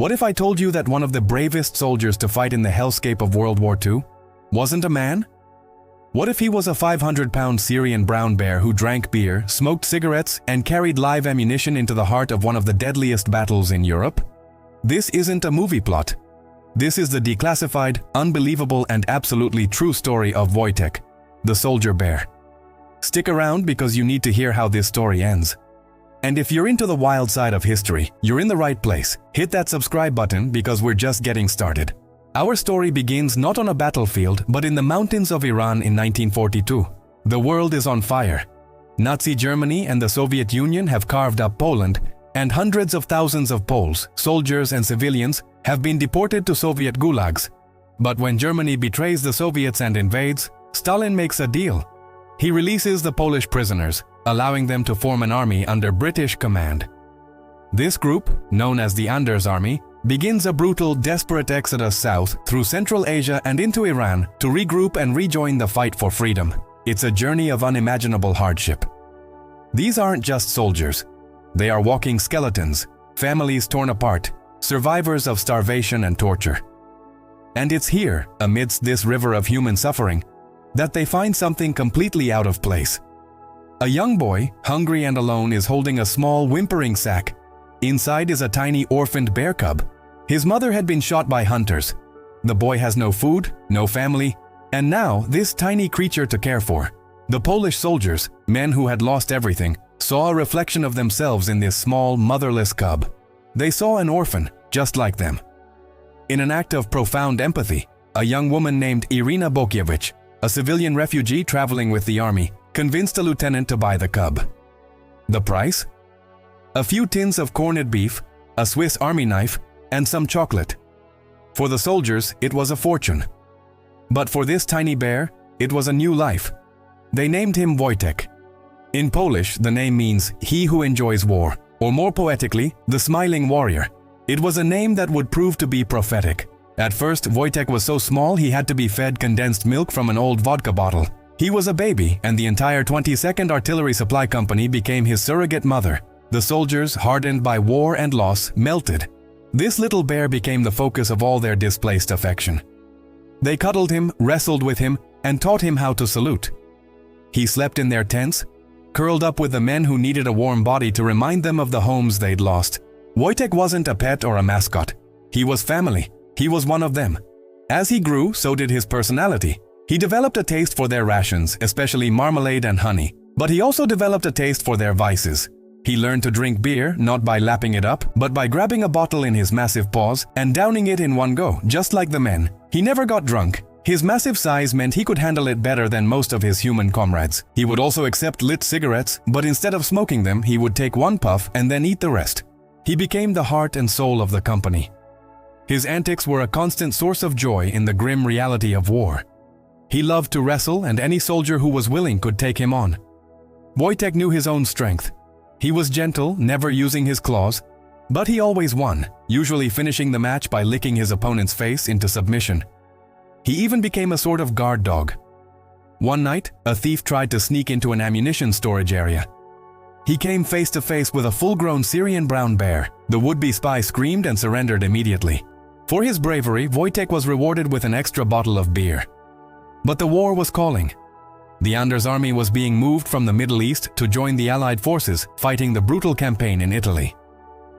What if I told you that one of the bravest soldiers to fight in the hellscape of World War II wasn't a man? What if he was a 500-pound Syrian brown bear who drank beer, smoked cigarettes, and carried live ammunition into the heart of one of the deadliest battles in Europe? This isn't a movie plot. This is the declassified, unbelievable, and absolutely true story of Wojtek, the soldier bear. Stick around because you need to hear how this story ends. And if you're into the wild side of history, you're in the right place. Hit that subscribe button because we're just getting started. Our story begins not on a battlefield, but in the mountains of Iran in 1942. The world is on fire. Nazi Germany and the Soviet Union have carved up Poland, and hundreds of thousands of Poles, soldiers and civilians, have been deported to Soviet gulags. But when Germany betrays the Soviets and invades, Stalin makes a deal. He releases the Polish prisoners, allowing them to form an army under British command. This group, known as the Anders Army, begins a brutal, desperate exodus south through Central Asia and into Iran to regroup and rejoin the fight for freedom. It's a journey of unimaginable hardship. These aren't just soldiers. They are walking skeletons, families torn apart, survivors of starvation and torture. And it's here, amidst this river of human suffering, that they find something completely out of place. A young boy, hungry and alone, is holding a small, whimpering sack. Inside is a tiny orphaned bear cub. His mother had been shot by hunters. The boy has no food, no family, and now this tiny creature to care for. The Polish soldiers, men who had lost everything, saw a reflection of themselves in this small, motherless cub. They saw an orphan, just like them. In an act of profound empathy, a young woman named Irina Bokiewicz, a civilian refugee traveling with the army, convinced a lieutenant to buy the cub. The price? A few tins of corned beef, a Swiss army knife, and some chocolate. For the soldiers, it was a fortune. But for this tiny bear, it was a new life. They named him Wojtek. In Polish, the name means "he who enjoys war," or more poetically, the smiling warrior. It was a name that would prove to be prophetic. At first, Wojtek was so small he had to be fed condensed milk from an old vodka bottle. He was a baby, and the entire 22nd Artillery Supply Company became his surrogate mother. The soldiers, hardened by war and loss, melted. This little bear became the focus of all their displaced affection. They cuddled him, wrestled with him, and taught him how to salute. He slept in their tents, curled up with the men who needed a warm body to remind them of the homes they'd lost. Wojtek wasn't a pet or a mascot. He was family. He was one of them. As he grew, so did his personality. He developed a taste for their rations, especially marmalade and honey. But he also developed a taste for their vices. He learned to drink beer, not by lapping it up, but by grabbing a bottle in his massive paws and downing it in one go, just like the men. He never got drunk. His massive size meant he could handle it better than most of his human comrades. He would also accept lit cigarettes, but instead of smoking them, he would take one puff and then eat the rest. He became the heart and soul of the company. His antics were a constant source of joy in the grim reality of war. He loved to wrestle, and any soldier who was willing could take him on. Wojtek knew his own strength. He was gentle, never using his claws, but he always won, usually finishing the match by licking his opponent's face into submission. He even became a sort of guard dog. One night, a thief tried to sneak into an ammunition storage area. He came face to face with a full-grown Syrian brown bear. The would-be spy screamed and surrendered immediately. For his bravery, Wojtek was rewarded with an extra bottle of beer. But the war was calling. The Anders Army was being moved from the Middle East to join the Allied forces fighting the brutal campaign in Italy.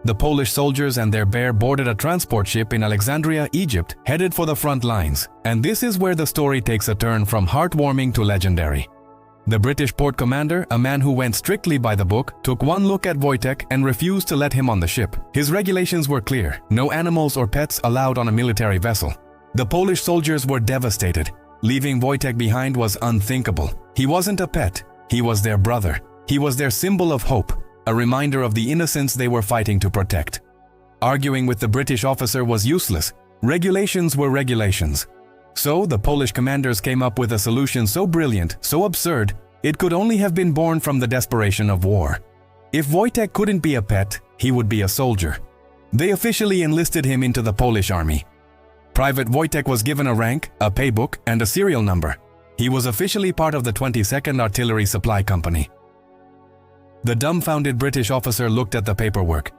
The Polish soldiers and their bear boarded a transport ship in Alexandria, Egypt, headed for the front lines. And this is where the story takes a turn from heartwarming to legendary. The British port commander, a man who went strictly by the book, took one look at Wojtek and refused to let him on the ship. His regulations were clear: no animals or pets allowed on a military vessel. The Polish soldiers were devastated. Leaving Wojtek behind was unthinkable. He wasn't a pet. He was their brother. He was their symbol of hope, a reminder of the innocence they were fighting to protect. Arguing with the British officer was useless. Regulations were regulations. So the Polish commanders came up with a solution so brilliant, so absurd, it could only have been born from the desperation of war. If Wojtek couldn't be a pet, he would be a soldier. They officially enlisted him into the Polish army. Private Wojtek was given a rank, a paybook, and a serial number. He was officially part of the 22nd Artillery Supply Company. The dumbfounded British officer looked at the paperwork.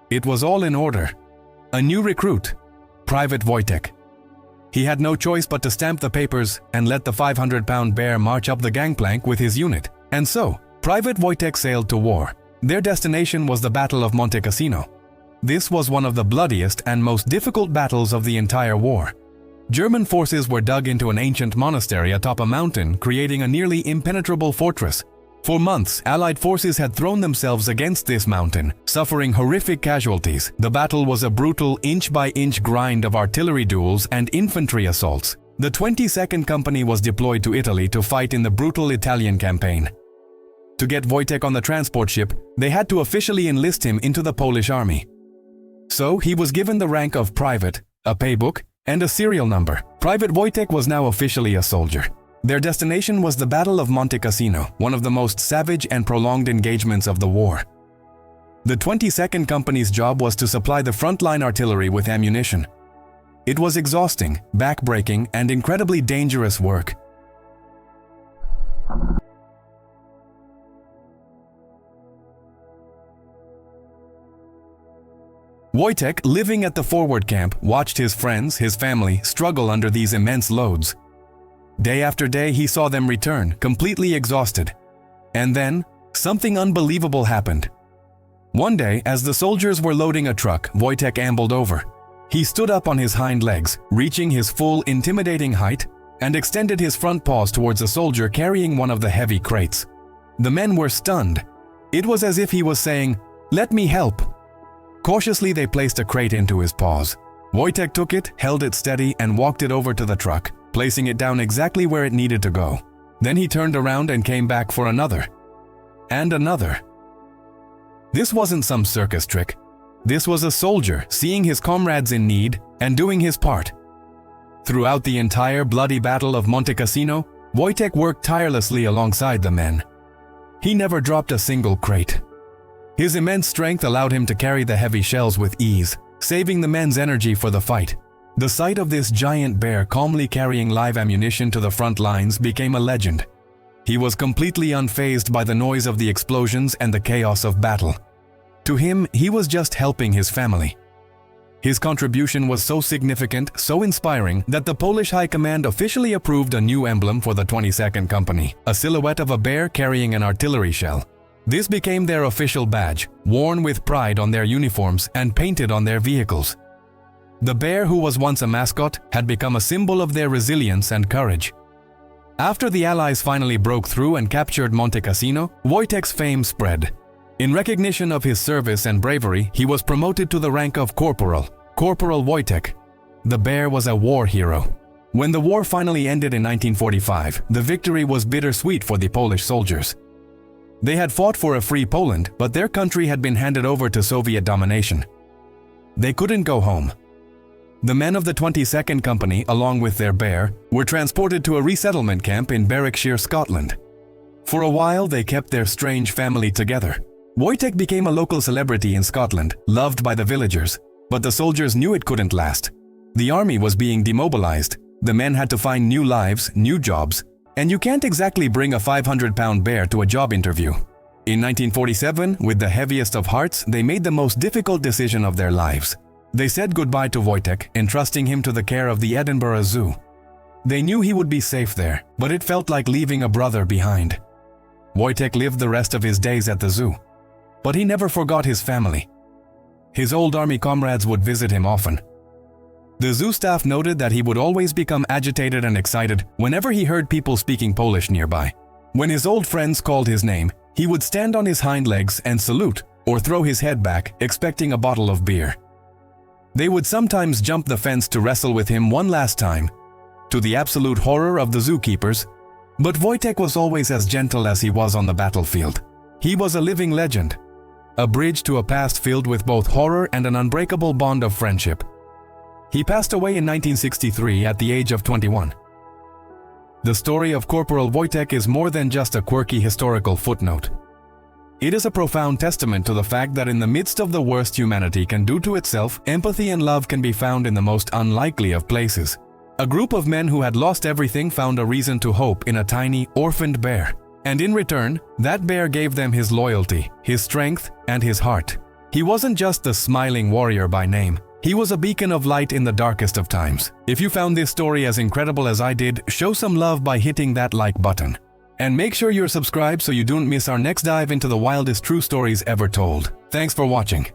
It was all in order. A new recruit, Private Wojtek. He had no choice but to stamp the papers and let the 500-pound bear march up the gangplank with his unit. And so, Private Wojtek sailed to war. Their destination was the Battle of Monte Cassino. This was one of the bloodiest and most difficult battles of the entire war. German forces were dug into an ancient monastery atop a mountain, creating a nearly impenetrable fortress. For months, Allied forces had thrown themselves against this mountain, suffering horrific casualties. The battle was a brutal inch-by-inch grind of artillery duels and infantry assaults. The 22nd Company was deployed to Italy to fight in the brutal Italian campaign. To get Wojtek on the transport ship, they had to officially enlist him into the Polish army. So he was given the rank of private, a paybook, and a serial number. Private Wojtek was now officially a soldier. Their destination was the Battle of Monte Cassino, one of the most savage and prolonged engagements of the war. The 22nd Company's job was to supply the frontline artillery with ammunition. It was exhausting, back-breaking, and incredibly dangerous work. Wojtek, living at the forward camp, watched his friends, his family, struggle under these immense loads. Day after day, he saw them return, completely exhausted. And then, something unbelievable happened. One day, as the soldiers were loading a truck, Wojtek ambled over. He stood up on his hind legs, reaching his full, intimidating height, and extended his front paws towards a soldier carrying one of the heavy crates. The men were stunned. It was as if he was saying, "Let me help." Cautiously, they placed a crate into his paws. Wojtek took it, held it steady, and walked it over to the truck, placing it down exactly where it needed to go. Then he turned around and came back for another. And another. This wasn't some circus trick. This was a soldier seeing his comrades in need and doing his part. Throughout the entire bloody Battle of Monte Cassino, Wojtek worked tirelessly alongside the men. He never dropped a single crate. His immense strength allowed him to carry the heavy shells with ease, saving the men's energy for the fight. The sight of this giant bear calmly carrying live ammunition to the front lines became a legend. He was completely unfazed by the noise of the explosions and the chaos of battle. To him, he was just helping his family. His contribution was so significant, so inspiring, that the Polish High Command officially approved a new emblem for the 22nd Company, a silhouette of a bear carrying an artillery shell. This became their official badge, worn with pride on their uniforms and painted on their vehicles. The bear, who was once a mascot, had become a symbol of their resilience and courage. After the Allies finally broke through and captured Monte Cassino, Wojtek's fame spread. In recognition of his service and bravery, he was promoted to the rank of corporal, Corporal Wojtek. The bear was a war hero. When the war finally ended in 1945, the victory was bittersweet for the Polish soldiers. They had fought for a free Poland, but their country had been handed over to Soviet domination. They couldn't go home. The men of the 22nd Company, along with their bear, were transported to a resettlement camp in Berwickshire, Scotland. For a while, they kept their strange family together. Wojtek became a local celebrity in Scotland, loved by the villagers, but the soldiers knew it couldn't last. The army was being demobilized. The men had to find new lives, new jobs, and you can't exactly bring a 500-pound bear to a job interview. In 1947, with the heaviest of hearts, they made the most difficult decision of their lives. They said goodbye to Wojtek, entrusting him to the care of the Edinburgh Zoo. They knew he would be safe there, but it felt like leaving a brother behind. Wojtek lived the rest of his days at the zoo. But he never forgot his family. His old army comrades would visit him often. The zoo staff noted that he would always become agitated and excited whenever he heard people speaking Polish nearby. When his old friends called his name, he would stand on his hind legs and salute, or throw his head back, expecting a bottle of beer. They would sometimes jump the fence to wrestle with him one last time, to the absolute horror of the zookeepers. But Wojtek was always as gentle as he was on the battlefield. He was a living legend, a bridge to a past filled with both horror and an unbreakable bond of friendship. He passed away in 1963 at the age of 21. The story of Corporal Wojtek is more than just a quirky historical footnote. It is a profound testament to the fact that in the midst of the worst humanity can do to itself, empathy and love can be found in the most unlikely of places. A group of men who had lost everything found a reason to hope in a tiny, orphaned bear. And in return, that bear gave them his loyalty, his strength, and his heart. He wasn't just the smiling warrior by name. He was a beacon of light in the darkest of times. If you found this story as incredible as I did, show some love by hitting that like button. And make sure you're subscribed so you don't miss our next dive into the wildest true stories ever told. Thanks for watching.